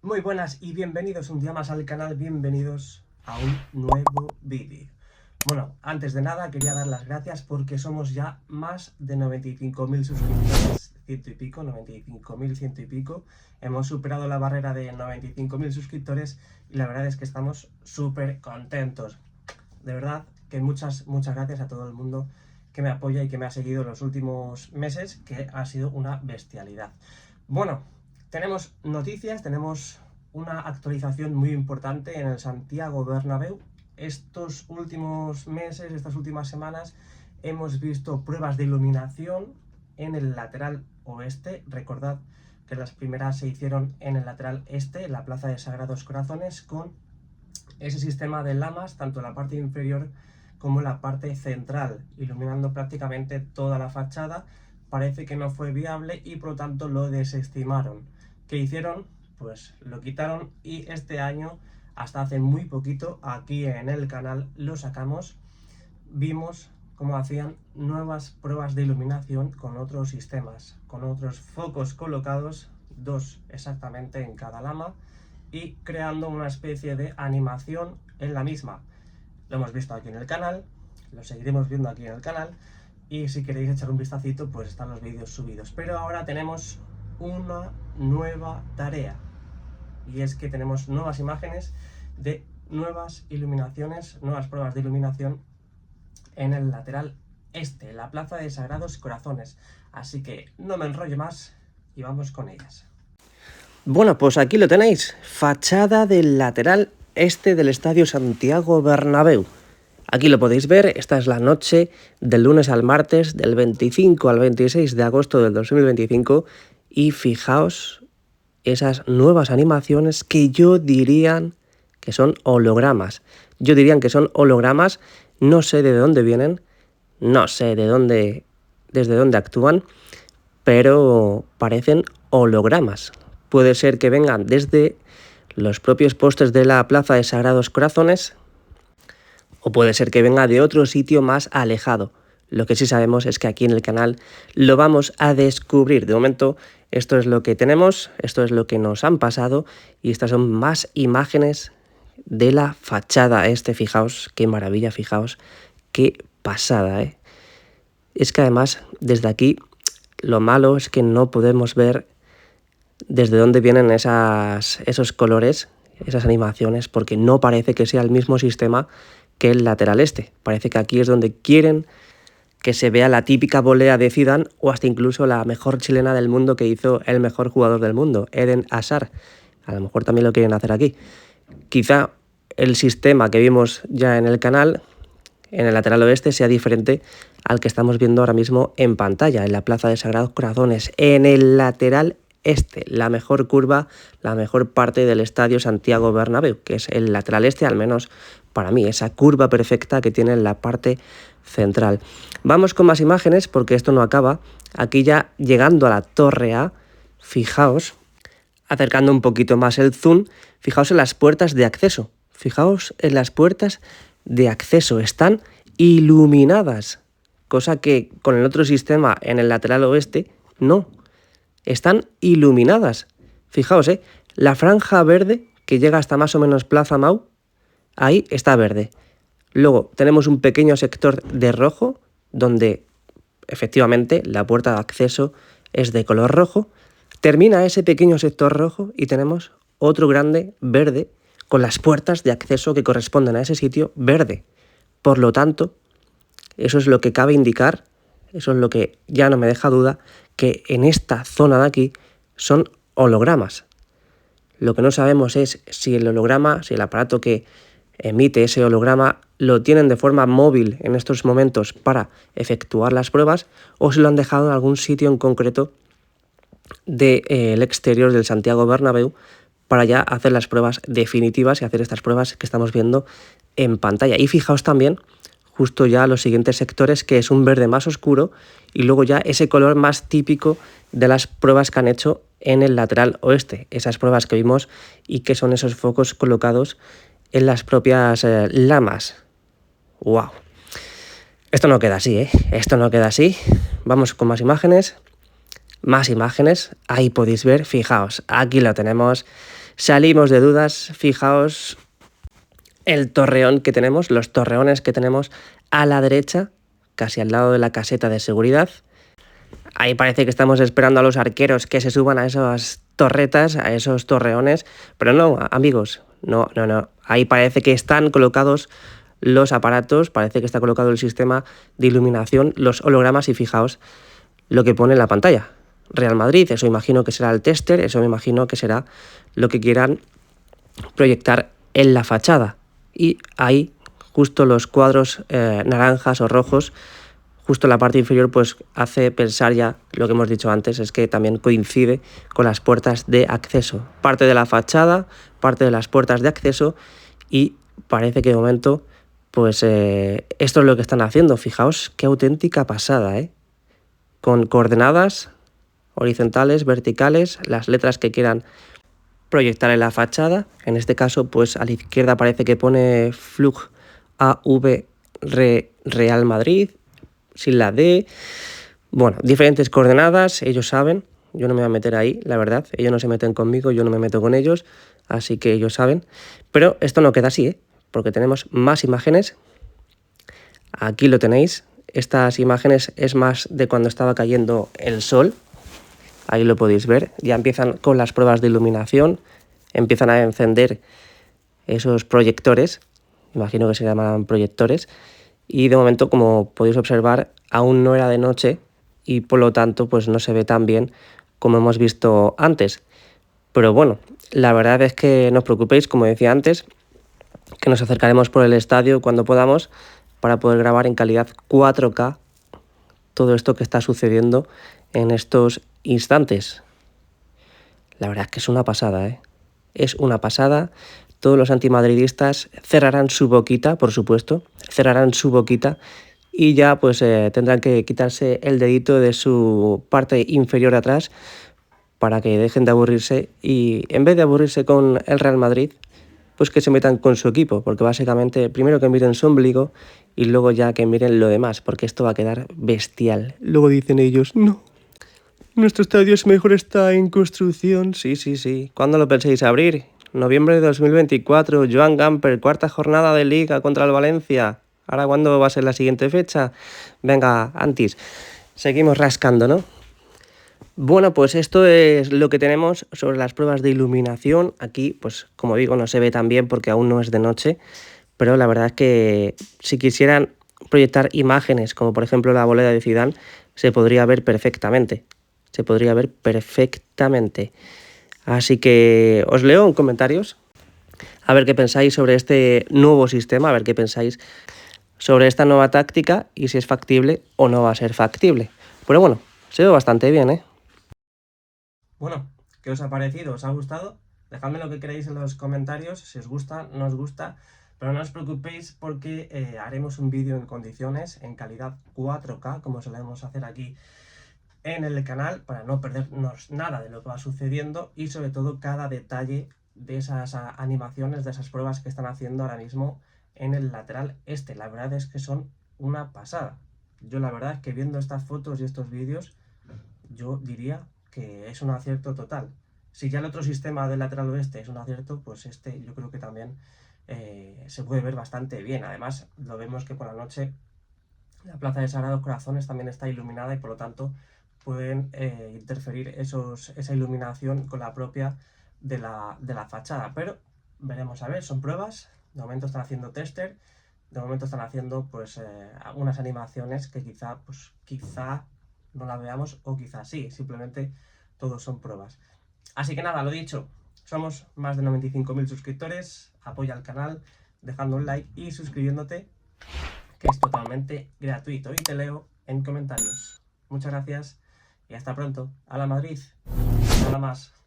Muy buenas y bienvenidos un día más al canal, bienvenidos a un nuevo vídeo. Bueno, antes de nada quería dar las gracias porque somos ya más de 95.000 suscriptores, ciento y pico, 95.100 ciento y pico. Hemos superado la barrera de 95.000 suscriptores y la verdad es que estamos súper contentos. De verdad que muchas gracias a todo el mundo que me apoya y que me ha seguido en los últimos meses, que ha sido una bestialidad. Bueno, tenemos noticias, tenemos una actualización muy importante en el Santiago Bernabéu. Estos últimos meses, estas últimas semanas, hemos visto pruebas de iluminación en el lateral oeste. Recordad que las primeras se hicieron en el lateral este, en la Plaza de Sagrados Corazones, con ese sistema de lamas, tanto en la parte inferior como en la parte central, iluminando prácticamente toda la fachada. Parece que no fue viable y por lo tanto lo desestimaron. ¿Qué hicieron? Pues lo quitaron y este año, hasta hace muy poquito, aquí en el canal lo sacamos. Vimos cómo hacían nuevas pruebas de iluminación con otros sistemas, con otros focos colocados, 2 exactamente en cada lama, y creando una especie de animación en la misma. Lo hemos visto aquí en el canal, lo seguiremos viendo aquí en el canal, y si queréis echar un vistacito, pues están los vídeos subidos. Pero ahora tenemos una nueva tarea, y es que tenemos nuevas imágenes de nuevas iluminaciones, nuevas pruebas de iluminación en el lateral este, la Plaza de Sagrados Corazones. Así que no me enrollo más y vamos con ellas. Bueno, pues aquí lo tenéis, fachada del lateral este del Estadio Santiago Bernabéu. Aquí lo podéis ver, esta es la noche del lunes al martes, del 25 al 26 de agosto del 2025, y fijaos esas nuevas animaciones que yo dirían que son hologramas. Yo dirían que son hologramas, no sé de dónde vienen, no sé desde dónde actúan, pero parecen hologramas. Puede ser que vengan desde los propios postes de la Plaza de Sagrados Corazones, o puede ser que venga de otro sitio más alejado. Lo que sí sabemos es que aquí en el canal lo vamos a descubrir. De momento, esto es lo que tenemos, esto es lo que nos han pasado, y estas son más imágenes de la fachada este. Fijaos qué maravilla, fijaos qué pasada, ¿eh? Es que además, desde aquí, lo malo es que no podemos ver desde dónde vienen esos colores, esas animaciones, porque no parece que sea el mismo sistema que el lateral este. Parece que aquí es donde quieren que se vea la típica volea de Zidane, o hasta incluso la mejor chilena del mundo que hizo el mejor jugador del mundo, Eden Hazard. A lo mejor también lo quieren hacer aquí. Quizá el sistema que vimos ya en el canal, en el lateral oeste, sea diferente al que estamos viendo ahora mismo en pantalla, en la Plaza de Sagrados Corazones, en el lateral este, la mejor curva, la mejor parte del Estadio Santiago Bernabéu, que es el lateral este, al menos para mí, esa curva perfecta que tiene en la parte central. Vamos con más imágenes porque esto no acaba. Aquí ya llegando a la Torre A, fijaos, acercando un poquito más el zoom, fijaos en las puertas de acceso. Fijaos en las puertas de acceso, están iluminadas, cosa que con el otro sistema en el lateral oeste no. Están iluminadas. Fijaos, la franja verde que llega hasta más o menos Plaza Mau, ahí está verde. Luego tenemos un pequeño sector de rojo, donde efectivamente la puerta de acceso es de color rojo. Termina ese pequeño sector rojo y tenemos otro grande verde con las puertas de acceso que corresponden a ese sitio verde. Por lo tanto, eso es lo que cabe indicar, eso es lo que ya no me deja duda, que en esta zona de aquí son hologramas. Lo que no sabemos es si el holograma, si el aparato que emite ese holograma lo tienen de forma móvil en estos momentos para efectuar las pruebas, o si lo han dejado en algún sitio en concreto del exterior del Santiago Bernabéu para ya hacer las pruebas definitivas y hacer estas pruebas que estamos viendo en pantalla. Y fijaos también justo ya los siguientes sectores, que es un verde más oscuro, y luego ya ese color más típico de las pruebas que han hecho en el lateral oeste, esas pruebas que vimos y que son esos focos colocados en las propias lamas. ¡Wow! Esto no queda así, ¿eh? Esto no queda así. Vamos con más imágenes. Más imágenes. Ahí podéis ver, fijaos, aquí lo tenemos. Salimos de dudas, fijaos el torreón que tenemos, los torreones que tenemos a la derecha, casi al lado de la caseta de seguridad. Ahí parece que estamos esperando a los arqueros que se suban a esas torretas, a esos torreones, pero no, amigos, no. Ahí parece que están colocados los aparatos, parece que está colocado el sistema de iluminación, los hologramas, y fijaos lo que pone en la pantalla. Real Madrid, eso imagino que será el tester, eso me imagino que será lo que quieran proyectar en la fachada. Y ahí, justo los cuadros naranjas o rojos, justo en la parte inferior, pues hace pensar ya lo que hemos dicho antes, es que también coincide con las puertas de acceso. Parte de la fachada, parte de las puertas de acceso, y parece que de momento, pues esto es lo que están haciendo. Fijaos qué auténtica pasada, con coordenadas horizontales, verticales, las letras que quieran proyectar en la fachada. En este caso, pues a la izquierda parece que pone Flug AV Real Madrid, sin la D. Bueno, diferentes coordenadas, ellos saben, yo no me voy a meter ahí, la verdad, ellos no se meten conmigo, yo no me meto con ellos, así que ellos saben. Pero esto no queda así, porque tenemos más imágenes. Aquí lo tenéis, estas imágenes es más de cuando estaba cayendo el sol. Ahí lo podéis ver, ya empiezan con las pruebas de iluminación, empiezan a encender esos proyectores, imagino que se llaman proyectores, y de momento, como podéis observar, aún no era de noche y por lo tanto pues no se ve tan bien como hemos visto antes. Pero bueno, la verdad es que no os preocupéis, como decía antes, que nos acercaremos por el estadio cuando podamos para poder grabar en calidad 4K todo esto que está sucediendo en estos instantes. La verdad es que es una pasada, es una pasada. Todos los antimadridistas cerrarán su boquita, por supuesto, cerrarán su boquita y ya pues tendrán que quitarse el dedito de su parte inferior atrás para que dejen de aburrirse, y en vez de aburrirse con el Real Madrid, pues que se metan con su equipo, porque básicamente primero que miren su ombligo y luego ya que miren lo demás, porque esto va a quedar bestial. Luego dicen ellos, no, nuestro estadio es mejor, está en construcción. Sí. ¿Cuándo lo pensáis abrir? Noviembre de 2024, Joan Gamper, cuarta jornada de Liga contra el Valencia. ¿Ahora cuándo va a ser la siguiente fecha? Venga, Antis, seguimos rascando, ¿no? Bueno, pues esto es lo que tenemos sobre las pruebas de iluminación. Aquí, pues como digo, no se ve tan bien porque aún no es de noche, pero la verdad es que si quisieran proyectar imágenes, como por ejemplo la bolera de Zidane, se podría ver perfectamente. Se podría ver perfectamente. Así que os leo en comentarios a ver qué pensáis sobre este nuevo sistema, a ver qué pensáis sobre esta nueva táctica y si es factible o no va a ser factible. Pero bueno, se ve bastante bien, Bueno, ¿qué os ha parecido? ¿Os ha gustado? Dejadme lo que queréis en los comentarios, si os gusta, no os gusta, pero no os preocupéis porque haremos un vídeo en condiciones, en calidad 4K, como solemos hacer aquí en el canal, para no perdernos nada de lo que va sucediendo y sobre todo cada detalle de esas animaciones, de esas pruebas que están haciendo ahora mismo en el lateral este. La verdad es que son una pasada. Yo la verdad es que viendo estas fotos y estos vídeos, yo diría que es un acierto total. Si ya el otro sistema del lateral oeste es un acierto, pues este yo creo que también se puede ver bastante bien. Además, lo vemos que por la noche la Plaza de Sagrados Corazones también está iluminada y por lo tanto pueden interferir esa iluminación con la propia de la fachada. Pero veremos a ver, son pruebas. De momento están haciendo tester, de momento están haciendo pues algunas animaciones que quizá no la veamos o quizás sí, simplemente todos son pruebas. Así que nada, lo dicho, somos más de 95.000 suscriptores, apoya al canal dejando un like y suscribiéndote, que es totalmente gratuito y te leo en comentarios. Muchas gracias y hasta pronto. ¡Hala Madrid! Nada más.